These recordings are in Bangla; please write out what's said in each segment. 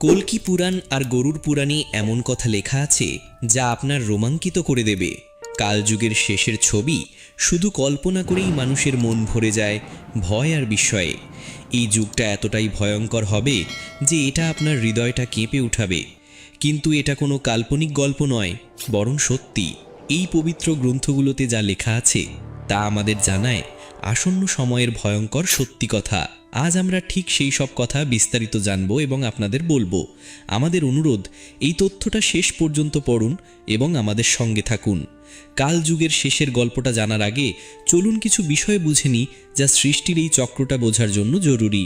কল্কি পুরাণ আর গরুড় পুরাণে এমন কথা লেখা আছে যা আপনার রোমাঞ্চিত করে দেবে। কালযুগের শেষের ছবি শুধু কল্পনা করেই মানুষের মন ভরে যায় ভয় আর বিস্ময়ে। এই যুগটা এতটাই ভয়ঙ্কর হবে যে এটা আপনার হৃদয়টা কেঁপে উঠাবে। কিন্তু এটা কোনো কাল্পনিক গল্প নয়, বরং সত্যি। এই পবিত্র গ্রন্থগুলোতে যা লেখা আছে তা আমাদের জানায় আসন্ন সময়ের ভয়ঙ্কর সত্যি কথা। আজ আমরা ঠিক সেই সব কথা বিস্তারিত জানব এবং আপনাদের বলবো। আমাদের অনুরোধ, এই তথ্যটা শেষ পর্যন্ত পড়ুন এবং আমাদের সঙ্গে থাকুন। কালযুগের শেষের গল্পটা জানার আগে চলুন কিছু বিষয় বুঝে নিই যা সৃষ্টির এই চক্রটা বোঝার জন্য জরুরি।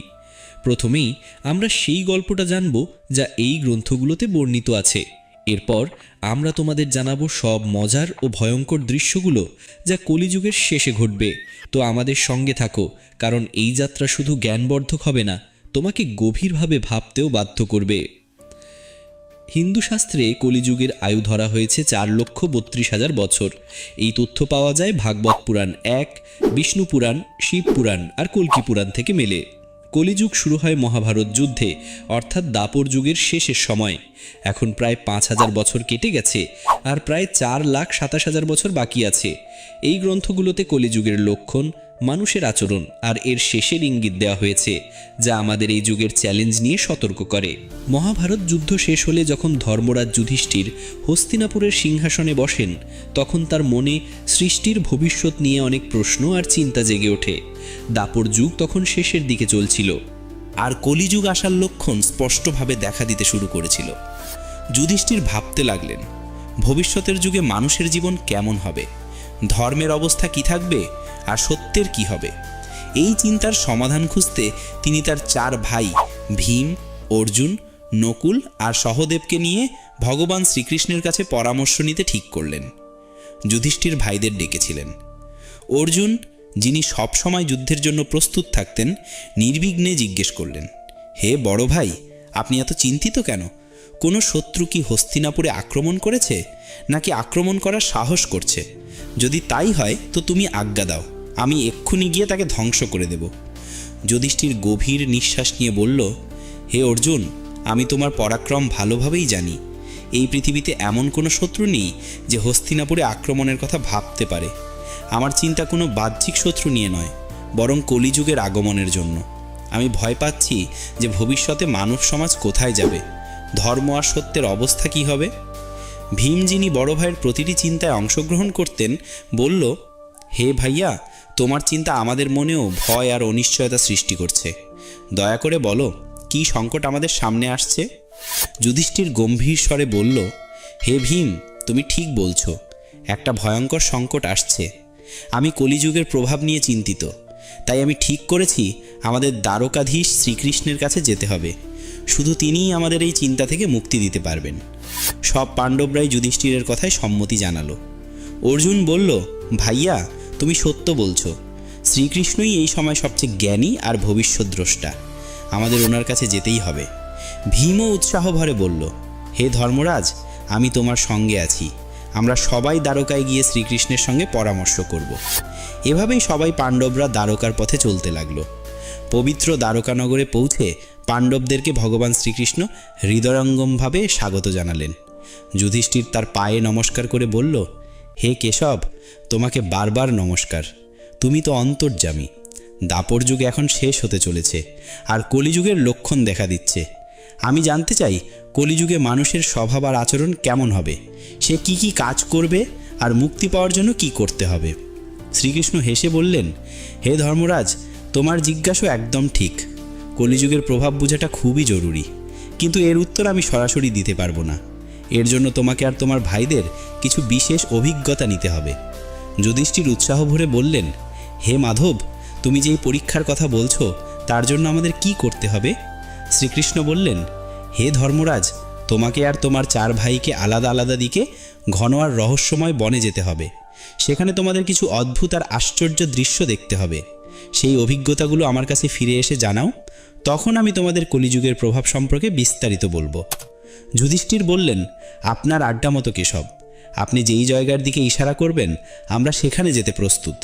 প্রথমেই আমরা সেই গল্পটা জানব যা এই গ্রন্থগুলোতে বর্ণিত আছে। এরপর আমরা তোমাদের জানাবো সব মজার ও ভয়ঙ্কর দৃশ্যগুলো যা কলিযুগের শেষে ঘটবে। তো আমাদের সঙ্গে থাকো, কারণ এই যাত্রা শুধু জ্ঞানবর্ধক হবে না, তোমাকে গভীরভাবে ভাবতেও বাধ্য করবে। হিন্দু শাস্ত্রে কলিযুগের আয়ু ধরা হয়েছে 4,32,000 বছর। এই তথ্য পাওয়া যায় ভাগবত পুরাণ 1, বিষ্ণু পুরাণ, শিব পুরাণ আর কল্কি পুরাণ থেকে মেলে। কলিযুগ শুরু হয় মহাভারত যুদ্ধে, অর্থাৎ দাপর যুগের শেষের সময়। এখন প্রায় 5,000 বছর কেটে গেছে আর প্রায় 4,27,000 বছর বাকি আছে। এই গ্রন্থগুলোতে কলিযুগের লক্ষণ, মানুষের আচরণ আর এর শেষের ইঙ্গিত দেওয়া হয়েছে, যা আমাদের এই যুগের চ্যালেঞ্জ নিয়ে সতর্ক করে। মহাভারত যুদ্ধ শেষ হলে যখন ধর্মরাজ যুধিষ্ঠির হস্তিনাপুরের সিংহাসনে বসেন, তখন তার মনে সৃষ্টির ভবিষ্যৎ নিয়ে অনেক প্রশ্ন আর চিন্তা জেগে ওঠে। দাপর যুগ তখন শেষের দিকে চলছিল আর কলিযুগ আসার লক্ষণ স্পষ্টভাবে দেখা দিতে শুরু করেছিল। যুধিষ্ঠির ভাবতে লাগলেন, ভবিষ্যতের যুগে মানুষের জীবন কেমন হবে, ধর্মের অবস্থা কি থাকবে আর সত্যের কি হবে। এই চিন্তার সমাধান খুঁজতে তিনি তার 4 ভাই ভীম, অর্জুন, নকুল আর সহদেবকে নিয়ে ভগবান শ্রীকৃষ্ণের কাছে পরামর্শ নিতে ঠিক করলেন। যুধিষ্ঠির ভাইদের ডেকেছিলেন। অর্জুন, যিনি সবসময় যুদ্ধের জন্য প্রস্তুত থাকতেন, নির্বিঘ্নে জিজ্ঞেস করলেন, হে বড় ভাই, আপনি এত চিন্তিত কেন? কোনো শত্রু কি হস্তিনাপুরে আক্রমণ করেছে, নাকি আক্রমণ করার সাহস করছে? যদি তাই হয় তো তুমি আজ্ঞা দাও, আমি এক্ষুনি গিয়ে তাকে ধ্বংস করে দেব। যুধিষ্ঠির গভীর নিঃশ্বাস নিয়ে বলল, হে অর্জুন, আমি তোমার পরাক্রম ভালোভাবেই জানি। এই পৃথিবীতে এমন কোনো শত্রু নেই যে হস্তিনাপুরে আক্রমণের কথা ভাবতে পারে। আমার চিন্তা কোনো বাহ্যিক শত্রু নিয়ে নয়, বরং কলিযুগের আগমনের জন্য। আমি ভয় পাচ্ছি যে ভবিষ্যতে মানব সমাজ কোথায় যাবে, ধর্ম আর সত্যের অবস্থা কী হবে। ভীম, যিনি বড় ভাইয়ের প্রতিটি চিন্তায় অংশগ্রহণ করতেন, বলল, হে ভাইয়া, তোমার চিন্তা আমাদের মনেও ভয় আর অনিশ্চয়তা সৃষ্টি করছে। দয়া করে বলো, কী সংকট আমাদের সামনে আসছে? যুধিষ্ঠির গম্ভীর স্বরে বলল, হে ভীম, তুমি ঠিক বলছো, একটা ভয়ঙ্কর সংকট আসছে। আমি কলিযুগের প্রভাব নিয়ে চিন্তিত, তাই আমি ঠিক করেছি আমাদের দ্বারকাধীশ শ্রীকৃষ্ণের কাছে যেতে হবে। শুধু তিনিই আমাদের এই চিন্তা থেকে মুক্তি দিতে পারবেন। সব পাণ্ডবরাই যুধিষ্ঠিরের কথায় সম্মতি জানালো। অর্জুন বলল, ভাইয়া, তুমি সত্য বলছো। শ্রীকৃষ্ণই এই সময় সবচেয়ে জ্ঞানী আর ভবিষ্যদ্দ্রষ্টা। আমাদের ওনার কাছে যেতেই হবে। ভীমও উৎসাহ ভরে বলল, হে ধর্মরাজ, আমি তোমার সঙ্গে আছি। আমরা সবাই দ্বারকায় গিয়ে শ্রীকৃষ্ণের সঙ্গে পরামর্শ করব। এভাবেই সবাই পাণ্ডবরা দ্বারকার পথে চলতে লাগলো। পবিত্র দ্বারকানগরে পৌঁছে পাণ্ডবদেরকে ভগবান শ্রীকৃষ্ণ হৃদয়ঙ্গমভাবে স্বাগত জানালেন। যুধিষ্ঠির তার পায়ে নমস্কার করে বলল, হে কেশব, তোমাকে বারবার নমস্কার। তুমি তো অন্তর্যামী। দাপর যুগ এখন শেষ হতে চলেছে আর কলিযুগের লক্ষণ দেখা দিচ্ছে। আমি জানতে চাই, কলিযুগে মানুষের স্বভাব আর আচরণ কেমন হবে, সে কি কি কাজ করবে আর মুক্তি পাওয়ার জন্য কি করতে হবে। শ্রীকৃষ্ণ হেসে বললেন, হে ধর্মরাজ, তোমার জিজ্ঞাসা একদম ঠিক। কলিযুগের প্রভাব বোঝাটা খুবই জরুরি, কিন্তু এর উত্তর আমি সরাসরি দিতে পারবো না। এর জন্য তোমাকে আর তোমার ভাইদের কিছু বিশেষ অভিজ্ঞতা নিতে হবে। যুধিষ্ঠির উৎসাহ ভরে বললেন, হে মাধব, তুমি যেই পরীক্ষার কথা বলছো তার জন্য আমাদের কি করতে হবে? শ্রীকৃষ্ণ বললেন, হে ধর্মরাজ, তোমাকে আর তোমার 4 ভাইকে আলাদা আলাদা দিকে ঘন আর রহস্যময় বনে যেতে হবে। সেখানে তোমাদের কিছু অদ্ভুত আর আশ্চর্য দৃশ্য দেখতে হবে। সেই অভিজ্ঞতাগুলো আমার কাছে ফিরে এসে জানাও, তখন আমি তোমাদের কলিযুগের প্রভাব সম্পর্কে বিস্তারিত বলবো। যুধিষ্ঠির বললেন, আপনার আড্ডা মতো কেশব, আপনি যেই জায়গার দিকে ইশারা করবেন আমরা সেখানে যেতে প্রস্তুত।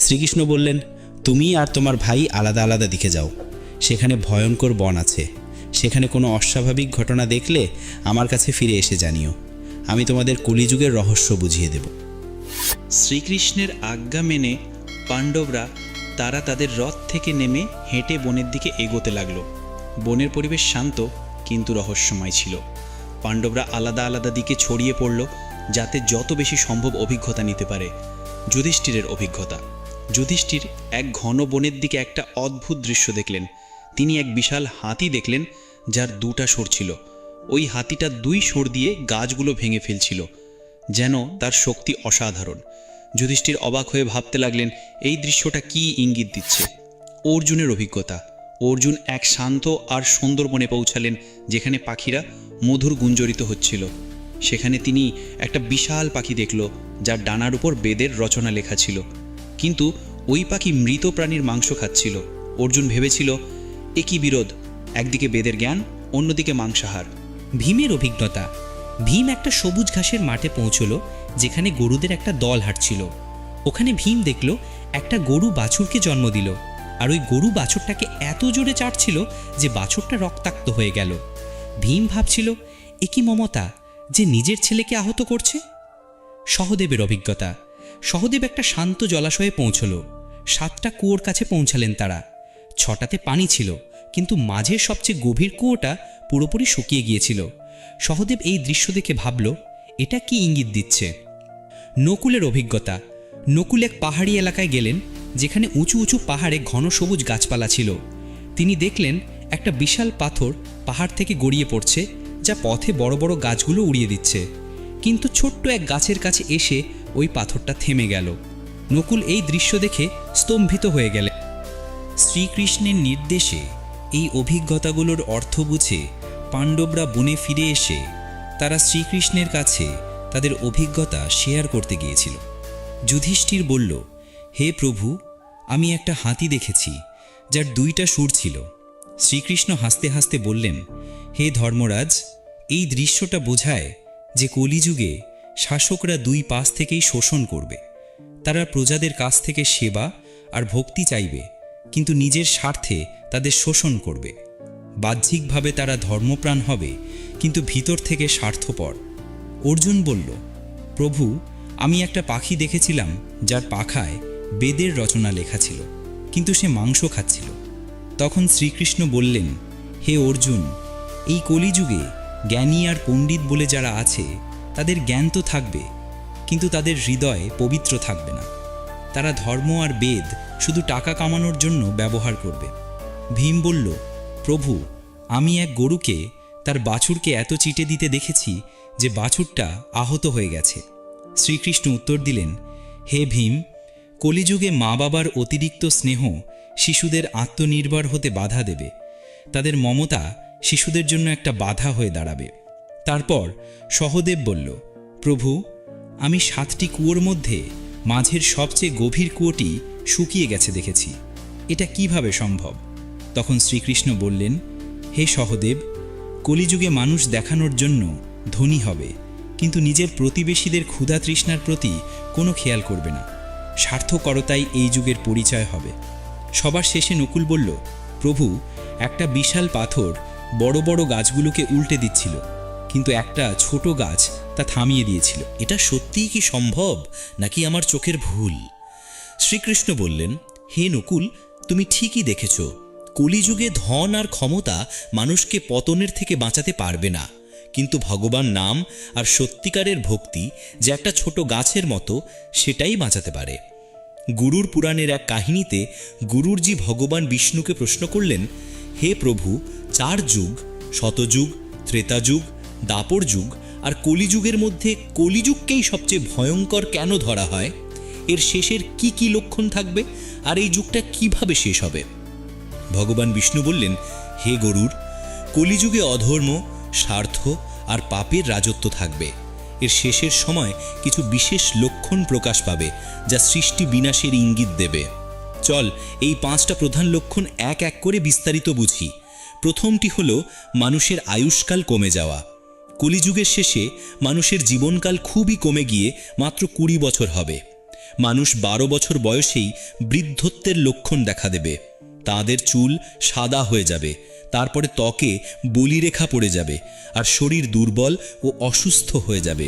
শ্রীকৃষ্ণ বললেন, তুমি আর তোমার ভাই আলাদা আলাদা দিকে যাও। সেখানে ভয়ঙ্কর বন আছে, সেখানে কোনো অস্বাভাবিক ঘটনা দেখলে আমার কাছে ফিরে এসে জানিও। আমি তোমাদের কলিযুগের রহস্য বুঝিয়ে দেব। শ্রীকৃষ্ণের আজ্ঞা মেনে পাণ্ডবরা তারা তাদের রথ থেকে নেমে হেঁটে বনের দিকে এগোতে লাগলো। বনের পরিবেশ শান্ত কিন্তু রহস্যময় ছিল। পাণ্ডবরা আলাদা আলাদা দিকে ছড়িয়ে পড়ল যাতে যত বেশি সম্ভব অভিজ্ঞতা নিতে পারে। যুধিষ্ঠিরের অভিজ্ঞতা। যুধিষ্ঠির এক ঘন বনের দিকে একটা অদ্ভুত দৃশ্য দেখলেন। তিনি এক বিশাল হাতি দেখলেন যার দুটা সুর ছিল। ওই হাতিটা দুই সুর দিয়ে গাছগুলো ভেঙে ফেলছিল, যেন তার শক্তি অসাধারণ। যুধিষ্ঠির অবাক হয়ে ভাবতে লাগলেন এই দৃশ্যটা কী ইঙ্গিত দিচ্ছে। অর্জুনের অভিজ্ঞতা। অর্জুন এক শান্ত আর সুন্দর বনে পৌঁছালেন যেখানে পাখিরা মধুর গুঞ্জরিত হচ্ছিল। সেখানে তিনি একটা বিশাল পাখি দেখল যার ডানার উপর বেদের রচনা লেখা ছিল, কিন্তু ওই পাখি মৃত প্রাণীর মাংস খাচ্ছিল। অর্জুন ভেবেছিল এ কী বিরোধ, একদিকে বেদের জ্ঞান, অন্যদিকে মাংসাহার। ভীমের অভিজ্ঞতা। ভীম একটা সবুজ ঘাসের মাঠে পৌঁছলো যেখানে গরুদের একটা দল হাঁটছিল। ওখানে ভীম দেখল একটা গরু বাছুরকে জন্ম দিল, আর ওই গরু বাছুরটাকে এত জোরে চাটছিল যে বাছুরটা রক্তাক্ত হয়ে গেল। ভীম ভাবছিল এ কি মমতা যে নিজের ছেলেকে আহত করছে। সহদেবের অভিজ্ঞতা। সহদেব একটা শান্ত জলাশয়ে পৌঁছল। 7টা কুয়োর কাছে পৌঁছালেন তারা। 6টাতে পানি ছিল, কিন্তু মাঝের সবচেয়ে গভীর কুয়োটা পুরোপুরি শুকিয়ে গিয়েছিল। সহদেব এই দৃশ্য দেখে ভাবল এটা কি ইঙ্গিত দিচ্ছে। নকুলের অভিজ্ঞতা। নকুল এক পাহাড়ি এলাকায় গেলেন যেখানে উঁচু উঁচু পাহাড়ে ঘন সবুজ গাছপালা ছিল। তিনি দেখলেন একটা বিশাল পাথর পাহাড় থেকে গড়িয়ে পড়ছে, যা পথে বড় বড় গাছগুলো উড়িয়ে দিচ্ছে। কিন্তু ছোট্ট এক গাছের কাছে এসে ওই পাথরটা থেমে গেল। নকুল এই দৃশ্য দেখে স্তম্ভিত হয়ে গেলেন। শ্রীকৃষ্ণের নির্দেশে এই অভিজ্ঞতাগুলোর অর্থ বুঝে পাণ্ডবরা বনে ফিরে এসে তারা শ্রীকৃষ্ণের কাছে তাদের অভিজ্ঞতা শেয়ার করতে গিয়েছিল। যুধিষ্ঠির বলল, হে প্রভু, আমি একটা হাতি দেখেছি যার 2টা সুর ছিল। শ্রীকৃষ্ণ হাসতে হাসতে বললেন, হে ধর্মরাজ, এই দৃশ্যটা বোঝায় যে কলিযুগে শাসকরা 2 পাশ থেকেই শোষণ করবে। তারা প্রজাদের কাছ থেকে সেবা আর ভক্তি চাইবে, কিন্তু নিজের স্বার্থে তাদের শোষণ করবে। বাহ্যিকভাবে তারা ধর্মপ্রাণ হবে, কিন্তু ভিতর থেকে স্বার্থপর। অর্জুন বলল, প্রভু, আমি একটা পাখি দেখেছিলাম যার পাখায় বেদের রচনা লেখা ছিল, কিন্তু সে মাংস খাচ্ছিল। তখন শ্রীকৃষ্ণ বললেন, হে অর্জুন, এই কলিযুগে জ্ঞানী আর পণ্ডিত বলে যারা আছে তাদের জ্ঞান তো থাকবে, কিন্তু তাদের হৃদয় পবিত্র থাকবে না। তারা ধর্ম আর বেদ শুধু টাকা কামানোর জন্য ব্যবহার করবে। ভীম বলল, প্রভু, আমি এক গরুকে তার বাছুরকে এত চিটে দিতে দেখেছি যে বাছুরটা আহত হয়ে গেছে। শ্রীকৃষ্ণ উত্তর দিলেন, হে ভীম, কলিযুগে মা বাবার অতিরিক্ত স্নেহ শিশুদের আত্মনির্ভর হতে বাধা দেবে। তাদের মমতা শিশুদের জন্য একটা বাধা হয়ে দাঁড়াবে। তারপর সহদেব বলল, প্রভু, আমি 7টি কুয়োর মধ্যে মাঝের সবচেয়ে গভীর কুয়োটি শুকিয়ে গেছে দেখেছি। এটা কিভাবে সম্ভব? তখন শ্রীকৃষ্ণ বললেন, হে সহদেব, কলিযুগে মানুষ দেখানোর জন্য ধনী হবে, কিন্তু নিজের প্রতিবেশীদের ক্ষুধা তৃষ্ণার প্রতি কোনো খেয়াল করবে না। স্বার্থকরতাই এই যুগের পরিচয় হবে। সবার শেষে নকুল বলল, প্রভু, একটা বিশাল পাথর বড় বড় গাছগুলোকে উল্টে দিচ্ছিল, কিন্তু একটা ছোট গাছ তা থামিয়ে দিয়েছিল। এটা সত্যিই কি সম্ভব, নাকি আমার চোখের ভুল? শ্রীকৃষ্ণ বললেন, হে নকুল, তুমি ঠিকই দেখেছ। কলিযুগে ধন আর ক্ষমতা মানুষকে পতনের থেকে বাঁচাতে পারবে না, কিন্তু ভগবান নাম আর সত্যিকারের ভক্তি, যে একটা ছোট গাছের মতো, সেটাই বাঁচাতে পারে। গুরুর পুরাণের এক কাহিনীতে গুরুরজি ভগবান বিষ্ণুকে প্রশ্ন করলেন, হে প্রভু, 4 যুগ, শতযুগ, ত্রেতাযুগ, দাপর যুগ আর কলিযুগের মধ্যে কলিযুগকেই সবচেয়ে ভয়ঙ্কর কেন ধরা হয়? এর শেষের কি কি লক্ষণ থাকবে, আর এই যুগটা কিভাবে শেষ হবে? ভগবান বিষ্ণু বললেন, হে গরুর, কলিযুগে অধর্ম, স্বার্থ আর পাপের রাজত্ব থাকবে। এর শেষের সময় কিছু বিশেষ লক্ষণ প্রকাশ পাবে, যা সৃষ্টি বিনাশের ইঙ্গিত দেবে। চল এই 5টা প্রধান লক্ষণ এক এক করে বিস্তারিত বুঝি। প্রথমটি হলো মানুষের আয়ুষ্কাল কমে যাওয়া। কলিযুগের শেষে মানুষের জীবনকাল খুবই কমে গিয়ে মাত্র 20 বছর হবে। মানুষ 12 বছর বয়সেই বৃদ্ধত্বের লক্ষণ দেখা দেবে। তাদের চুল সাদা হয়ে যাবে, তারপরে ত্বকে বলিরেখা পড়ে যাবে আর শরীর দুর্বল ও অসুস্থ হয়ে যাবে।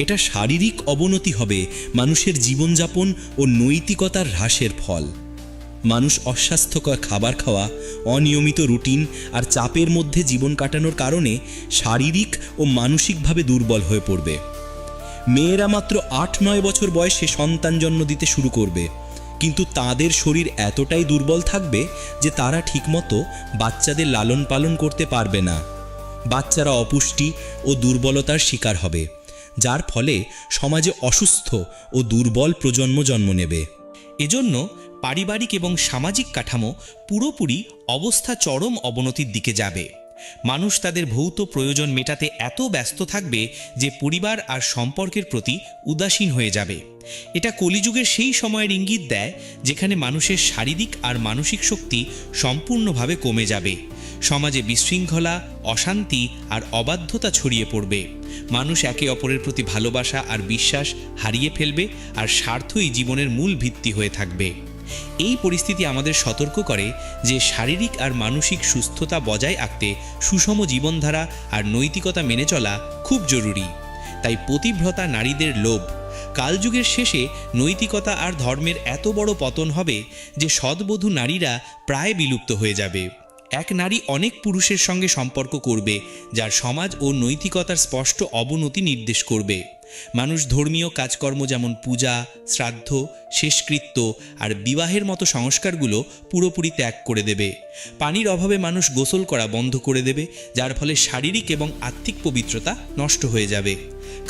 এটা শারীরিক অবনতি হবে মানুষের জীবনযাপন ও নৈতিকতার হ্রাসের ফল। মানুষ অস্বাস্থ্যকর খাবার খাওয়া, অনিয়মিত রুটিন আর চাপের মধ্যে জীবন কাটানোর কারণে শারীরিক ও মানসিকভাবে দুর্বল হয়ে পড়বে। মেয়েরা মাত্র 8-9 বছর বয়সে সন্তান জন্ম দিতে শুরু করবে, কিন্তু তাদের শরীর এতটাই দুর্বল থাকবে যে তারা ঠিকমতো বাচ্চাদের লালন পালন করতে পারবে না। বাচ্চারা অপুষ্টি ও দুর্বলতার শিকার হবে, যার ফলে সমাজে অসুস্থ ও দুর্বল প্রজন্ম জন্ম নেবে। এজন্য পারিবারিক এবং সামাজিক কাঠামো পুরোপুরি অবস্থা চরম অবনতির দিকে যাবে। মানুষ তাদের ভৌত প্রয়োজন মেটাতে এত ব্যস্ত থাকবে যে পরিবার আর সম্পর্কের প্রতি উদাসীন হয়ে যাবে। এটা কলিযুগের সেই সময়ের ইঙ্গিত দেয় যেখানে মানুষের শারীরিক আর মানসিক শক্তি সম্পূর্ণভাবে কমে যাবে। সমাজে বিশৃঙ্খলা, অশান্তি আর অবাধ্যতা ছড়িয়ে পড়বে। মানুষ একে অপরের প্রতি ভালোবাসা আর বিশ্বাস হারিয়ে ফেলবে, আর স্বার্থই জীবনের মূল ভিত্তি হয়ে থাকবে। এই পরিস্থিতি আমাদের সতর্ক করে যে শারীরিক আর মানসিক সুস্থতা বজায় রাখতে সুষম জীবনধারা আর নৈতিকতা মেনে চলা খুব জরুরি। তাই পতিব্রতা নারীদের লোভ, কালযুগের শেষে নৈতিকতা আর ধর্মের এত বড় পতন হবে যে সদ্বধূ নারীরা প্রায় বিলুপ্ত হয়ে যাবে। এক নারী অনেক পুরুষের সঙ্গে সম্পর্ক করবে, যার সমাজ ও নৈতিকতার স্পষ্ট অবনতি নির্দেশ করবে। মানুষ ধর্মীয় কাজকর্ম যেমন পূজা, শ্রাদ্ধ, শেষকৃত্য আর বিবাহের মতো সংস্কারগুলো পুরোপুরি ত্যাগ করে দেবে। পানির অভাবে মানুষ গোসল করা বন্ধ করে দেবে, যার ফলে শারীরিক এবং আত্মিক পবিত্রতা নষ্ট হয়ে যাবে।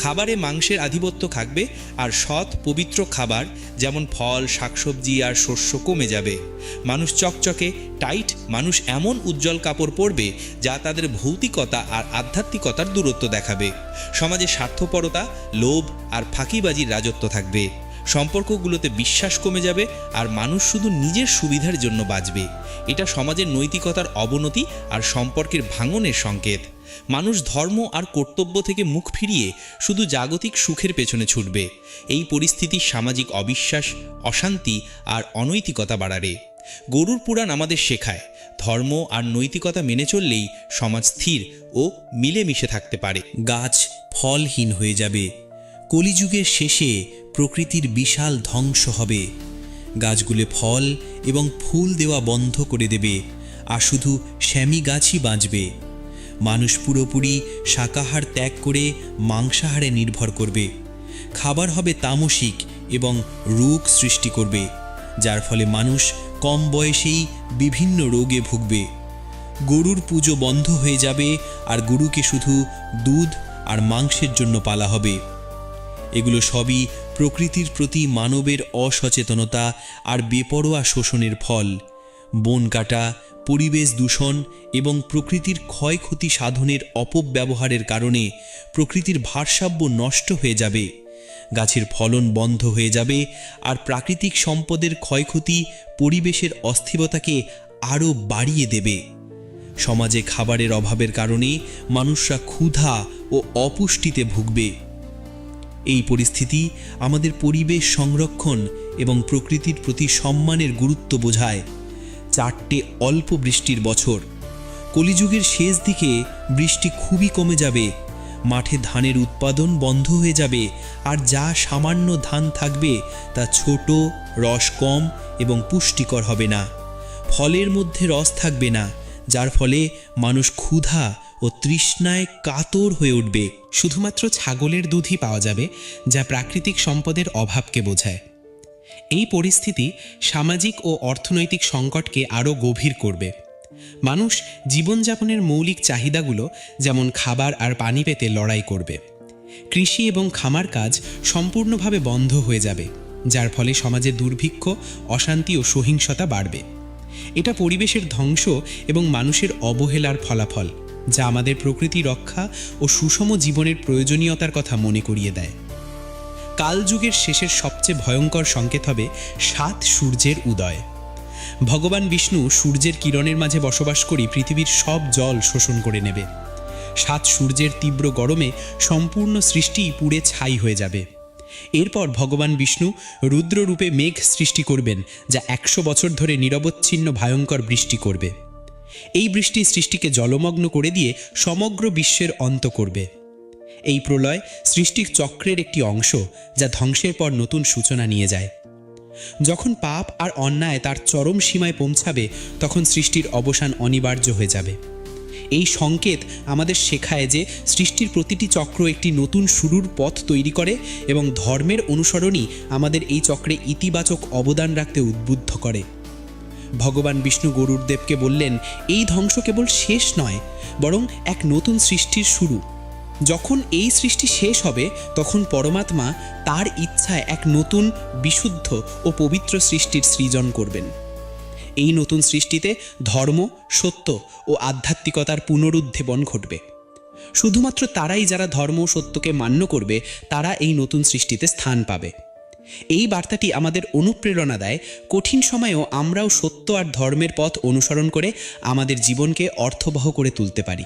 খাবারে মাংসের আধিপত্য থাকবে আর সৎ পবিত্র খাবার যেমন ফল, শাকসবজি আর শস্য কমে যাবে। মানুষ চকচকে টাইট, মানুষ এমন উজ্জ্বল কাপড় পরবে যা তাদের ভৌতিকতা আর আধ্যাত্মিকতার দূরত্ব দেখাবে। সমাজে স্বার্থপরতা, লোভ আর ফাঁকিবাজির রাজত্ব থাকবে। সম্পর্কগুলোতে বিশ্বাস কমে যাবে আর মানুষ শুধু নিজের সুবিধার জন্য বাঁচবে। এটা সমাজের নৈতিকতার অবনতি আর সম্পর্কের ভাঙনের সংকেত। মানুষ ধর্ম আর কর্তব্য থেকে মুখ ফিরিয়ে শুধু জাগতিক সুখের পেছনে ছুটবে। এই পরিস্থিতি সামাজিক অবিশ্বাস, অশান্তি আর অনৈতিকতা বাড়াবে। গরুর পুরাণ আমাদের শেখায় ধর্ম আর নৈতিকতা মেনে চললেই সমাজ স্থির ও মিলেমিশে থাকতে পারে। গাছ ফলহীন হয়ে যাবে। কলিযুগের শেষে প্রকৃতির বিশাল ধ্বংস হবে। গাছগুলো ফল এবং ফুল দেওয়া বন্ধ করে দেবে, আর শুধু শ্যামি গাছই বাঁচবে। মানুষ পুরোপুরি শাকাহার ত্যাগ করে মাংসাহারে নির্ভর করবে। খাবার হবে তামসিক এবং রোগ সৃষ্টি করবে, যার ফলে মানুষ কম বয়সেই বিভিন্ন রোগে ভুগবে। গরুর পুজো বন্ধ হয়ে যাবে আর গরুকে শুধু দুধ আর মাংসের জন্য পালা হবে। এগুলো সবই প্রকৃতির প্রতি মানবের অসচেতনতা আর বেপরোয়া শোষণের ফল। বন কাটা, পরিবেশ দূষণ এবং প্রকৃতির ক্ষয়ক্ষতি সাধনের অপব্যবহারের কারণে প্রকৃতির ভারসাম্য নষ্ট হয়ে যাবে। গাছের ফলন বন্ধ হয়ে যাবে আর প্রাকৃতিক সম্পদের ক্ষয়ক্ষতি পরিবেশের অস্থিরতাকে আরও বাড়িয়ে দেবে। সমাজে খাবারের অভাবের কারণে মানুষরা ক্ষুধা ও অপুষ্টিতে ভুগবে। এই পরিস্থিতি আমাদের পরিবেশ সংরক্ষণ এবং প্রকৃতির প্রতি সম্মানের গুরুত্ব বোঝায়। 4টে অল্প বৃষ্টির বছর। কলিযুগের শেষ দিকে বৃষ্টি খুবই কমে যাবে। মাঠে ধানের উৎপাদন বন্ধ হয়ে যাবে, আর যা সামান্য ধান থাকবে তা ছোট, রস কম এবং পুষ্টিকর হবে না। ফলের মধ্যে রস থাকবে না, যার ফলে মানুষ ক্ষুধা ও তৃষ্ণায় কাতর হয়ে উঠবে। শুধুমাত্র ছাগলের দুধই পাওয়া যাবে, যা প্রাকৃতিক সম্পদের অভাবকে বোঝায়। এই পরিস্থিতি সামাজিক ও অর্থনৈতিক সংকটকে আরও গভীর করবে। মানুষ জীবনযাপনের মৌলিক চাহিদাগুলো যেমন খাবার আর পানি পেতে লড়াই করবে। কৃষি এবং খামার কাজ সম্পূর্ণভাবে বন্ধ হয়ে যাবে, যার ফলে সমাজে দুর্ভিক্ষ, অশান্তি ও সহিংসতা বাড়বে। এটা পরিবেশের ধ্বংস এবং মানুষের অবহেলার ফলাফল, যা আমাদের প্রকৃতি রক্ষা ও সুষম জীবনের প্রয়োজনীয়তার কথা মনে করিয়ে দেয়। কালযুগের শেষের সবচেয়ে ভয়ঙ্কর সংকেত হবে 7 সূর্যের উদয়। ভগবান বিষ্ণু সূর্যের কিরণের মাঝে বসবাস করে পৃথিবীর সব জল শোষণ করে নেবে। 7 সূর্যের তীব্র গরমে সম্পূর্ণ সৃষ্টি পুড়ে ছাই হয়ে যাবে। এরপর ভগবান বিষ্ণু রুদ্ররূপে মেঘ সৃষ্টি করবেন, যা 100 বছর ধরে নিরবচ্ছিন্ন ভয়ঙ্কর বৃষ্টি করবে। এই বৃষ্টি সৃষ্টিকে জলমগ্ন করে দিয়ে সমগ্র বিশ্বের অন্ত করবে। এই প্রলয় সৃষ্টির চক্রের একটি অংশ, যা ধ্বংসের পর নতুন সূচনা নিয়ে যায়। যখন পাপ আর অন্যায় তার চরম সীমায় পৌঁছাবে, তখন সৃষ্টির অবসান অনিবার্য হয়ে যাবে। এই সংকেত আমাদের শেখায় যে সৃষ্টির প্রতিটি চক্র একটি নতুন শুরুর পথ তৈরি করে এবং ধর্মের অনুসরণই আমাদের এই চক্রে ইতিবাচক অবদান রাখতে উদ্বুদ্ধ করে। ভগবান বিষ্ণু গরুড়দেবকে বললেন, এই ধ্বংস কেবল শেষ নয়, বরং এক নতুন সৃষ্টির শুরু। যখন এই সৃষ্টি শেষ হবে, তখন পরমাত্মা তার ইচ্ছায় এক নতুন বিশুদ্ধ ও পবিত্র সৃষ্টির সৃজন করবেন। এই নতুন সৃষ্টিতে ধর্ম, সত্য ও আধ্যাত্মিকতার পুনরুদ্ধাবন ঘটবে। শুধুমাত্র তারাই যারা ধর্ম ও সত্যকে মান্য করবে, তারা এই নতুন সৃষ্টিতে স্থান পাবে। এই বার্তাটি আমাদের অনুপ্রেরণা দেয়, কঠিন সময়েও আমরাও সত্য আর ধর্মের পথ অনুসরণ করে আমাদের জীবনকে অর্থবহ করে তুলতে পারি।